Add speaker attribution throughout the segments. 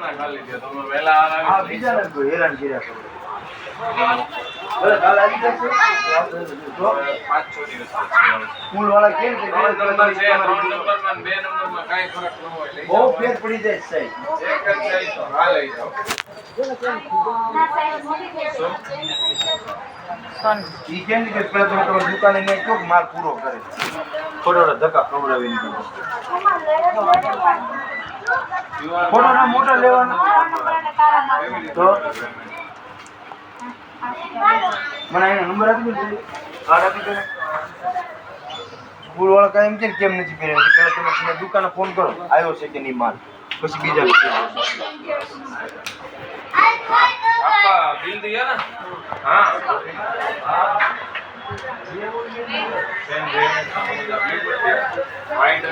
Speaker 1: હમણાં ખાલી દે તમે વેલા
Speaker 2: આ બીજા ને કોઈ હેરાન કર્યા કરો ભલે કાલ આવી જશે તો
Speaker 1: 5-6 દિવસ પછી
Speaker 2: સ્કૂલ વાળા કેમ કે
Speaker 1: ત્રણ નંબર છે 3 નંબરમાં 2 નંબરમાં કાઈ ફરક ન હોય લઈ
Speaker 2: બહુ ફેર પડી જાય સાહેબ
Speaker 1: એક જ જાય તો હા લઈ જાઓ
Speaker 2: ઈ કેમ કે પેલા તો દુકાને ને ચોક માલ પૂરો કરે થોડો ધક્કા ખવડાવીને થોડો મોટો લેવાનો તો મને એનો નંબર આપી દો કાર્ડ આપી દો સ્કૂલ વાળા કાંઈ એમ છે કેમ નથી કર્યા પેલા તમે દુકાને ફોન કરો આવ્યો છે કે નહીં માલ પછી બીજા
Speaker 1: आपका बिल दिया ना हाँ सेम वाइट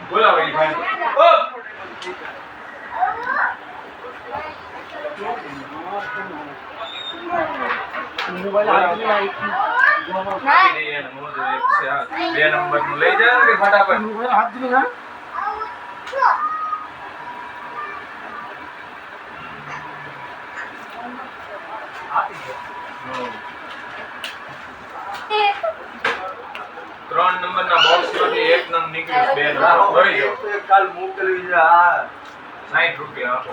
Speaker 1: बोला भाई भाई
Speaker 2: મોબાઈલ હાથની લાઈટ
Speaker 1: બે નંબર નું લઈ જાય કે ફટાફટ
Speaker 2: મોબાઈલ હાથની ના
Speaker 1: ત્રણ નંબર ના બોક્સ માંથી એક નંબર નીકળ્યું બે નંબર ભરી જાઓ
Speaker 2: કાલ મોકલવી છે હા
Speaker 1: 60 રૂપિયા આપો